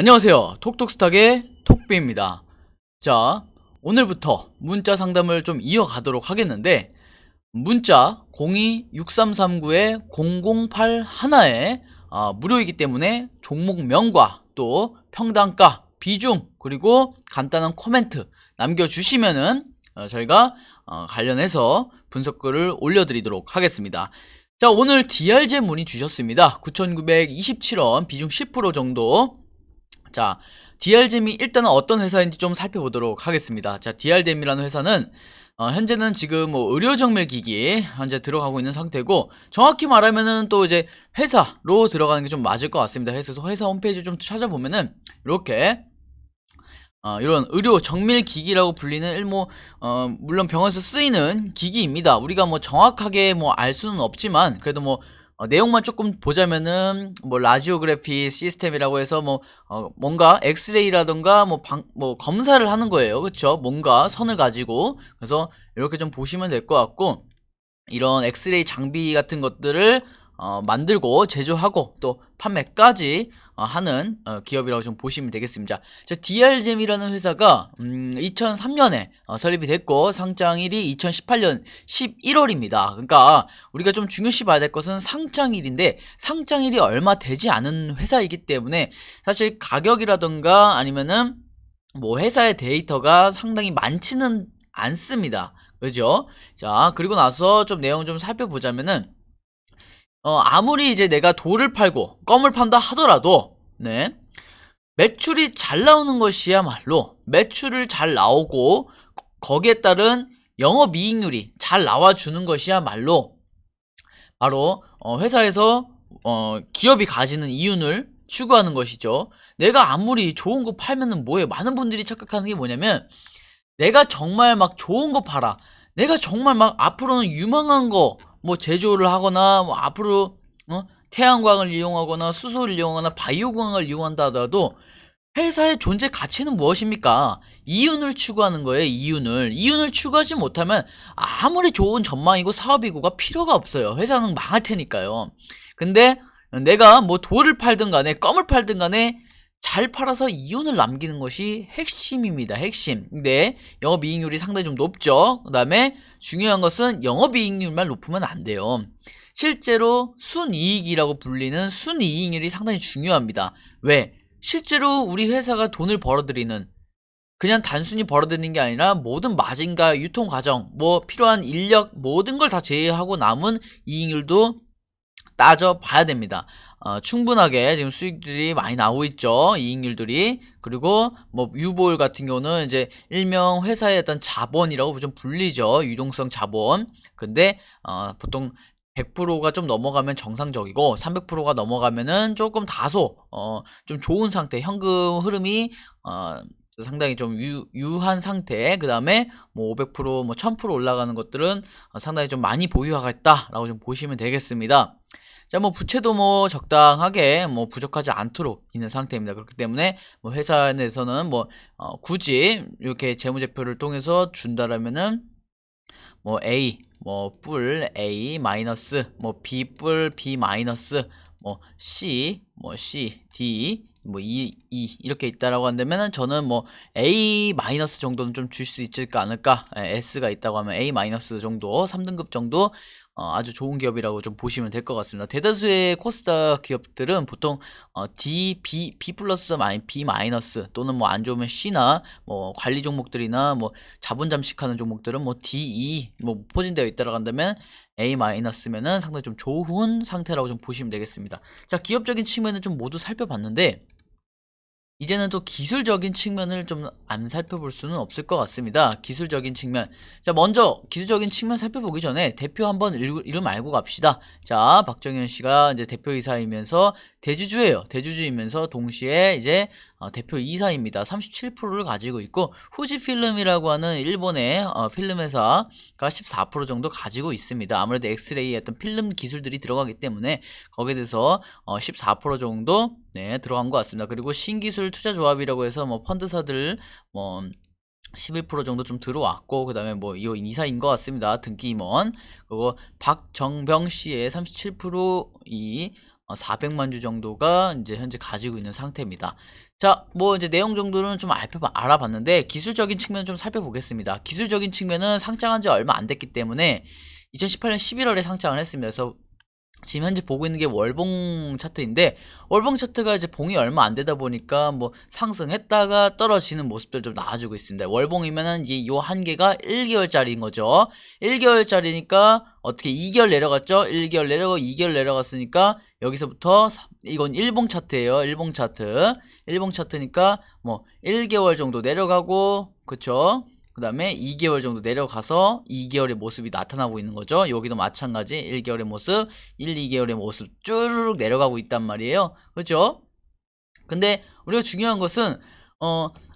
안녕하세요. 톡톡스탁의 톡비입니다. 자, 오늘부터 문자 상담을 좀 이어가도록 하겠는데, 문자 02-6339-0081에 무료이기 때문에 종목명과 또 평단가, 비중, 그리고 간단한 코멘트 남겨주시면은 저희가 관련해서 분석글을 올려드리도록 하겠습니다. 자, 오늘 DRZ 문의 주셨습니다. 9,927원, 비중 10% 정도. 자, DR잼이 일단은 어떤 회사인지 좀 살펴보도록 하겠습니다. 자, DR잼이라는 회사는 현재는 지금 뭐 의료정밀기기 현재 들어가고 있는 상태고, 정확히 말하면은 또 이제 회사로 들어가는 게 좀 맞을 것 같습니다. 그래서 회사 홈페이지 좀 찾아보면은 이렇게 이런 의료 정밀기기라고 불리는 물론 병원에서 쓰이는 기기입니다. 우리가 뭐 정확하게 뭐 알 수는 없지만 그래도 뭐 내용만 조금 보자면은 뭐 라지오그래피 시스템이라고 해서 뭔가 엑스레이라던가 뭐 검사를 하는 거예요. 그쵸? 뭔가 선을 가지고. 그래서 이렇게 좀 보시면 될 것 같고, 이런 엑스레이 장비 같은 것들을 만들고 제조하고 또 판매까지 하는 기업이라고 좀 보시면 되겠습니다. 자, DR잼이라는 회사가 2003년에 설립이 됐고, 상장일이 2018년 11월입니다. 그러니까 우리가 좀 중요시 봐야 될 것은 상장일인데, 상장일이 얼마 되지 않은 회사이기 때문에 사실 가격이라던가 아니면은 뭐 회사의 데이터가 상당히 많지는 않습니다. 그죠? 자, 그리고 나서 좀 내용 좀 살펴보자면은, 아무리 이제 내가 돌을 팔고 껌을 판다 하더라도, 네, 매출이 잘 나오는 것이야말로, 매출을 잘 나오고 거기에 따른 영업이익률이 잘 나와주는 것이야말로 바로 회사에서 기업이 가지는 이윤을 추구하는 것이죠. 내가 아무리 좋은 거 팔면은 뭐해? 많은 분들이 착각하는 게 뭐냐면, 내가 정말 막 좋은 거 팔아, 내가 정말 막 앞으로는 유망한 거 뭐 제조를 하거나 뭐 앞으로 태양광을 이용하거나 수소를 이용하거나 바이오광을 이용한다 하더라도 회사의 존재 가치는 무엇입니까? 이윤을 추구하는 거예요. 이윤을 추구하지 못하면 아무리 좋은 전망이고 사업이고가 필요가 없어요. 회사는 망할 테니까요. 근데 내가 뭐 돌을 팔든 간에 껌을 팔든 간에 잘 팔아서 이윤을 남기는 것이 핵심입니다. 핵심. 근데 영업이익률이 상당히 좀 높죠. 그 다음에 중요한 것은 영업이익률만 높으면 안 돼요. 실제로 순이익이라고 불리는 순이익률이 상당히 중요합니다. 왜? 실제로 우리 회사가 돈을 벌어들이는, 그냥 단순히 벌어들이는 게 아니라 모든 마진과 유통 과정, 뭐 필요한 인력 모든 걸 다 제외하고 남은 이익률도 따져봐야 됩니다. 충분하게 지금 수익들이 많이 나오고 있죠. 이익률들이. 그리고 뭐 유보율 같은 경우는 이제 일명 회사의 어떤 자본이라고 좀 불리죠. 유동성 자본. 근데 보통 100%가 좀 넘어가면 정상적이고, 300%가 넘어가면은 조금 다소 좀 좋은 상태, 현금 흐름이 상당히 좀 유한 상태. 그 다음에 뭐 500%, 뭐 1000% 올라가는 것들은 상당히 좀 많이 보유하고 있다라고 좀 보시면 되겠습니다. 자, 뭐 부채도 뭐 적당하게 뭐 부족하지 않도록 있는 상태입니다. 그렇기 때문에 뭐 회사 내에서는 뭐 굳이 이렇게 재무제표를 통해서 준다라면은 뭐 A, 뭐 뿔 A 마이너스, 뭐 B 뿔 B 마이너스, 뭐 C, 뭐 C, D, 뭐 E 이렇게 있다라고 한다면은 저는 뭐 A 마이너스 정도는 좀 줄 수 있지 않을까. S가 있다고 하면 A 마이너스 정도, 3등급 정도 아주 좋은 기업이라고 좀 보시면 될 것 같습니다. 대다수의 코스닥 기업들은 보통 D, B 플러스 B 마이너스 또는 뭐 안 좋으면 C나 뭐 관리 종목들이나 뭐 자본 잠식하는 종목들은 뭐 D, E 뭐 포진되어 있다고 한다면 A 마이너스면은 상당히 좀 좋은 상태라고 좀 보시면 되겠습니다. 자, 기업적인 측면은 좀 모두 살펴봤는데, 이제는 또 기술적인 측면을 좀 안 살펴볼 수는 없을 것 같습니다. 기술적인 측면. 자, 먼저 기술적인 측면 살펴보기 전에 대표 한번 이름 알고 갑시다. 자, 박정현 씨가 이제 대표이사이면서 대주주예요. 대주주이면서 동시에 이제 대표이사입니다. 37%를 가지고 있고, 후지필름이라고 하는 일본의 필름 회사가 14% 정도 가지고 있습니다. 아무래도 엑스레이 어떤 필름 기술들이 들어가기 때문에 거기에 대해서 14% 정도 들어간 것 같습니다. 그리고 신기술 투자조합이라고 해서 뭐 펀드사들 뭐 11% 정도 좀 들어왔고, 그 다음에 뭐 이사인 것 같습니다. 등기 임원. 그리고 박정병 씨의 37%이 400만 주 정도가 이제 현재 가지고 있는 상태입니다. 자, 뭐 이제 내용 정도는 좀 알아봤는데 기술적인 측면을 좀 살펴보겠습니다. 기술적인 측면은 상장한 지 얼마 안 됐기 때문에 2018년 11월에 상장을 했습니다. 그래서 지금 현재 보고 있는 게 월봉 차트인데, 월봉 차트가 이제 봉이 얼마 안 되다 보니까 뭐 상승했다가 떨어지는 모습들 좀 나와주고 있습니다. 월봉이면은 이 요 한계가 1개월짜리인 거죠. 1개월짜리니까 어떻게 2개월 내려갔죠? 1개월 내려가고 2개월 내려갔으니까 여기서부터 이건 일봉 차트예요. 일봉 차트. 일봉 차트니까 뭐 1개월 정도 내려가고, 그쵸? 그 다음에 2개월 정도 내려가서 2개월의 모습이 나타나고 있는 거죠. 여기도 마찬가지 1개월의 모습, 1, 2개월의 모습 쭈르륵 내려가고 있단 말이에요. 그렇죠? 근데 우리가 중요한 것은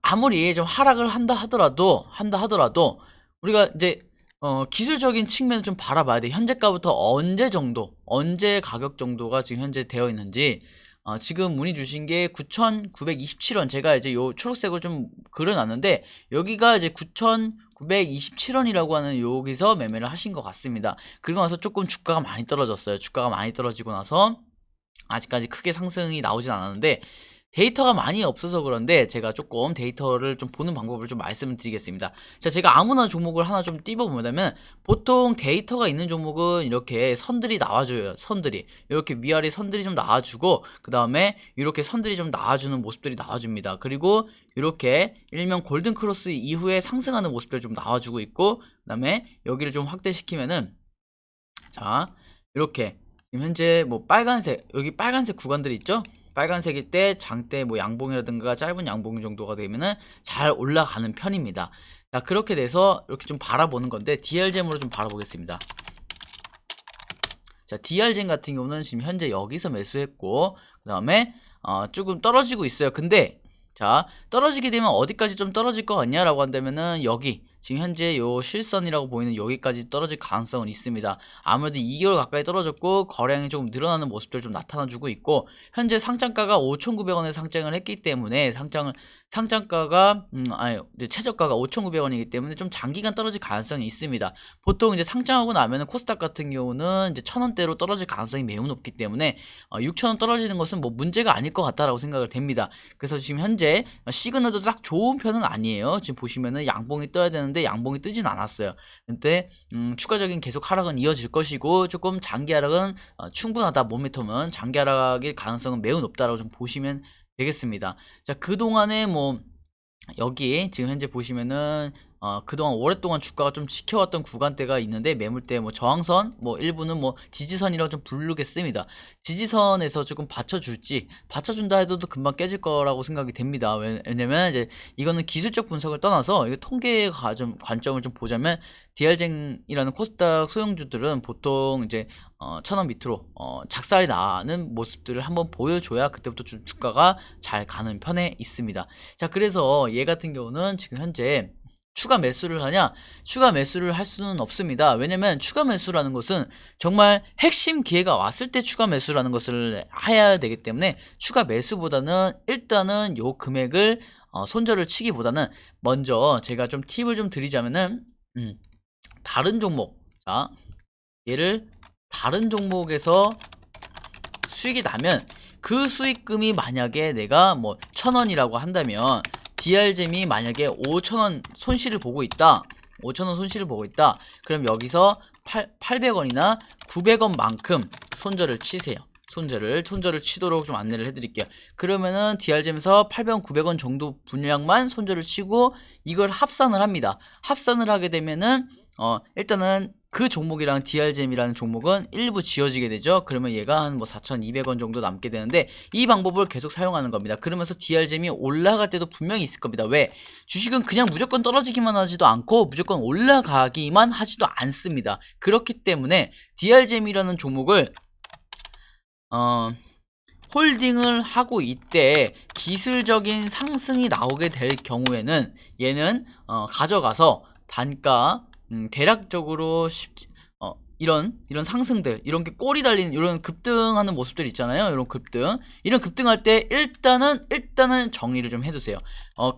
아무리 좀 하락을 한다 하더라도 우리가 이제 기술적인 측면을 좀 바라봐야 돼. 현재가부터 언제 가격 정도가 지금 현재 되어 있는지. 지금 문의 주신 게 9,927원. 제가 이제 요 초록색으로 좀 그려놨는데, 여기가 이제 9,927원이라고 하는 여기서 매매를 하신 것 같습니다. 그리고 나서 조금 주가가 많이 떨어졌어요. 주가가 많이 떨어지고 나서 아직까지 크게 상승이 나오진 않았는데, 데이터가 많이 없어서 그런데 제가 조금 데이터를 좀 보는 방법을 좀 말씀을 드리겠습니다. 자, 제가 아무나 종목을 하나 좀 띄워보면, 보통 데이터가 있는 종목은 이렇게 선들이 나와줘요. 선들이 이렇게 위아래 선들이 좀 나와주고, 그 다음에 이렇게 선들이 좀 나와주는 모습들이 나와줍니다. 그리고 이렇게 일명 골든크로스 이후에 상승하는 모습들 좀 나와주고 있고, 그 다음에 여기를 좀 확대시키면은, 자, 이렇게 지금 현재 뭐 빨간색, 여기 빨간색 구간들이 있죠? 빨간색일 때 장대 뭐 양봉이라든가 짧은 양봉 정도가 되면은 잘 올라가는 편입니다. 자, 그렇게 돼서 이렇게 좀 바라보는 건데, DR잼으로 좀 바라보겠습니다. 자, DR잼 같은 경우는 지금 현재 여기서 매수했고, 그 다음에 조금 떨어지고 있어요. 근데 자, 떨어지게 되면 어디까지 좀 떨어질 것 같냐라고 한다면은 여기 지금 현재 요 실선이라고 보이는 여기까지 떨어질 가능성은 있습니다. 아무래도 2개월 가까이 떨어졌고 거래량이 조금 늘어나는 모습들 좀 나타나주고 있고, 현재 상장가가 5,900원에 상장을 했기 때문에 상장가가 이제 최저가가 5,900원이기 때문에 좀 장기간 떨어질 가능성이 있습니다. 보통 이제 상장하고 나면은 코스닥 같은 경우는 이제 1,000원대로 떨어질 가능성이 매우 높기 때문에 6,000원 떨어지는 것은 뭐 문제가 아닐 것 같다라고 생각을 됩니다. 그래서 지금 현재 시그널도 딱 좋은 편은 아니에요. 지금 보시면은 양봉이 떠야 되는데 양봉이 뜨진 않았어요. 근데 추가적인 계속 하락은 이어질 것이고, 조금 장기 하락은 충분하다. 모멘텀은 장기 하락일 가능성은 매우 높다라고 좀 보시면 되겠습니다. 자, 그동안에 뭐 여기 지금 현재 보시면은 그동안 오랫동안 주가가 좀 지켜왔던 구간대가 있는데, 매물대 뭐 저항선, 뭐 일부는 뭐 지지선이라고 좀 부르겠습니다. 지지선에서 조금 받쳐준다 해도 금방 깨질 거라고 생각이 됩니다. 왜냐면 이제 이거는 기술적 분석을 떠나서 이게 통계 관점을 좀 보자면, DR쟁이라는 코스닥 소형주들은 보통 이제 1,000원 밑으로 작살이 나는 모습들을 한번 보여줘야 그때부터 주가가 잘 가는 편에 있습니다. 자, 그래서 얘 같은 경우는 지금 현재 추가 매수를 하냐? 추가 매수를 할 수는 없습니다. 왜냐면 추가 매수라는 것은 정말 핵심 기회가 왔을 때 추가 매수라는 것을 해야 되기 때문에, 추가 매수보다는 일단은 요 금액을 손절을 치기보다는, 먼저 제가 좀 팁을 좀 드리자면은 다른 종목, 자, 얘를 다른 종목에서 수익이 나면 그 수익금이 만약에 내가 뭐 1,000원이라고 한다면, DR잼이 만약에 5,000원 손실을 보고 있다. 5,000원 손실을 보고 있다. 그럼 여기서 800원이나 900원만큼 손절을 치세요. 손절을 치도록 좀 안내를 해드릴게요. 그러면은 DR잼에서 800원, 900원 정도 분량만 손절을 치고 이걸 합산을 합니다. 합산을 하게 되면은 일단은 그 종목이랑 DR잼이라는 종목은 일부 지워지게 되죠. 그러면 얘가 한 뭐 4,200원 정도 남게 되는데, 이 방법을 계속 사용하는 겁니다. 그러면서 DR잼이 올라갈 때도 분명히 있을 겁니다. 왜? 주식은 그냥 무조건 떨어지기만 하지도 않고 무조건 올라가기만 하지도 않습니다. 그렇기 때문에 DR잼이라는 종목을 홀딩을 하고 이때 기술적인 상승이 나오게 될 경우에는 얘는 가져가서 단가 대략적으로 이런 상승들, 이런 게 꼬리 달리는 이런 급등하는 모습들 있잖아요. 이런 급등할 때 일단은 정리를 좀 해두세요.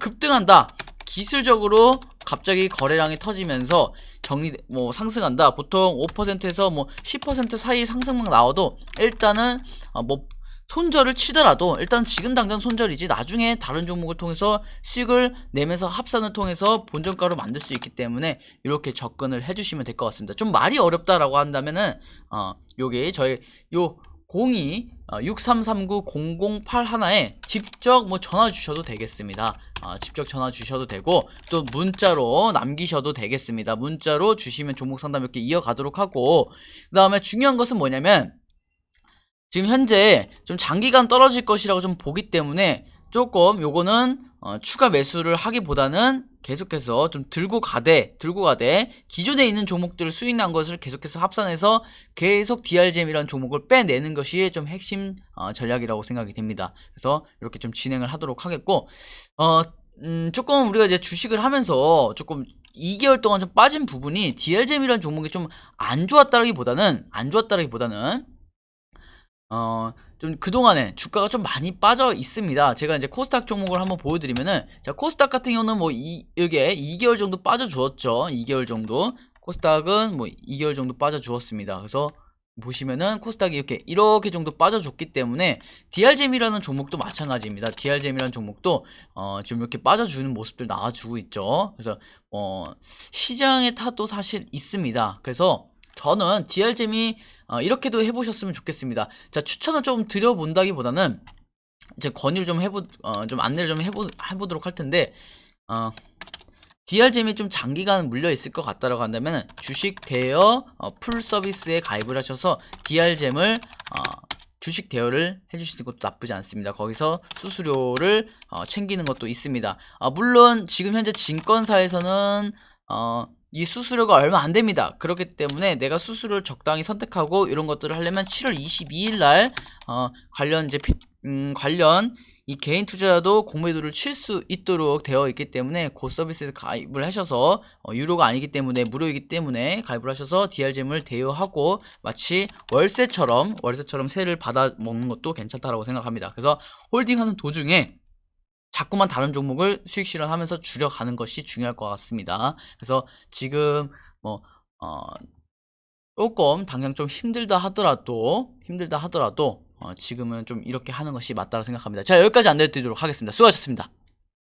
급등한다. 기술적으로 갑자기 거래량이 터지면서 뭐 상승한다. 보통 5%에서 뭐 10% 사이 상승만 나와도 일단은 뭐 손절을 치더라도 일단 지금 당장 손절이지 나중에 다른 종목을 통해서 수익을 내면서 합산을 통해서 본전가로 만들 수 있기 때문에 이렇게 접근을 해주시면 될 것 같습니다. 좀 말이 어렵다라고 한다면은 요게 저희 요 02-6339-0081에 직접 뭐 전화 주셔도 되겠습니다. 직접 전화 주셔도 되고 또 문자로 남기셔도 되겠습니다. 문자로 주시면 종목 상담 이렇게 이어가도록 하고, 그 다음에 중요한 것은 뭐냐면 지금 현재 좀 장기간 떨어질 것이라고 좀 보기 때문에 조금 요거는 추가 매수를 하기보다는 계속해서 좀 들고 가되 기존에 있는 종목들을 수익난 것을 계속해서 합산해서 계속 DRGM이라는 종목을 빼내는 것이 좀 핵심 전략이라고 생각이 됩니다. 그래서 이렇게 좀 진행을 하도록 하겠고, 조금 우리가 이제 주식을 하면서 조금 2개월 동안 좀 빠진 부분이 DRGM이라는 종목이 좀 안 좋았다라기보다는 좀 그동안에 주가가 좀 많이 빠져 있습니다. 제가 이제 코스닥 종목을 한번 보여드리면은, 자, 코스닥 같은 경우는 뭐 이게 2개월 정도 빠져 주었죠. 2개월 정도. 코스닥은 뭐 2개월 정도 빠져 주었습니다. 그래서 보시면은 코스닥이 이렇게 정도 빠져 줬기 때문에 DRGM이라는 종목도 마찬가지입니다. DRGM이라는 종목도 지금 이렇게 빠져주는 모습들 나와주고 있죠. 그래서 시장의 탓도 사실 있습니다. 그래서 저는 DRGM이 이렇게도 해보셨으면 좋겠습니다. 자, 추천을 좀 드려본다기보다는 이제 권유를 좀 좀 안내를 좀 해보도록 할 텐데, DRGM이 좀 장기간 물려 있을 것 같다라고 한다면 주식 대여 풀 서비스에 가입을 하셔서 DRGM을 주식 대여를 해주시는 것도 나쁘지 않습니다. 거기서 수수료를 챙기는 것도 있습니다. 물론 지금 현재 증권사에서는 이 수수료가 얼마 안 됩니다. 그렇기 때문에 내가 수수료를 적당히 선택하고 이런 것들을 하려면 7월 22일 날 관련 이제 관련 이 개인 투자자도 공매도를 칠 수 있도록 되어 있기 때문에 그 서비스에 가입을 하셔서 유료가 아니기 때문에 무료이기 때문에 가입을 하셔서 DRGM을 대여하고 마치 월세처럼 세를 받아 먹는 것도 괜찮다라고 생각합니다. 그래서 홀딩하는 도중에 자꾸만 다른 종목을 수익 실현하면서 줄여가는 것이 중요할 것 같습니다. 그래서 지금 뭐 조금 당장 좀 힘들다 하더라도 지금은 좀 이렇게 하는 것이 맞다고 생각합니다. 자, 여기까지 안내드리도록 하겠습니다. 수고하셨습니다.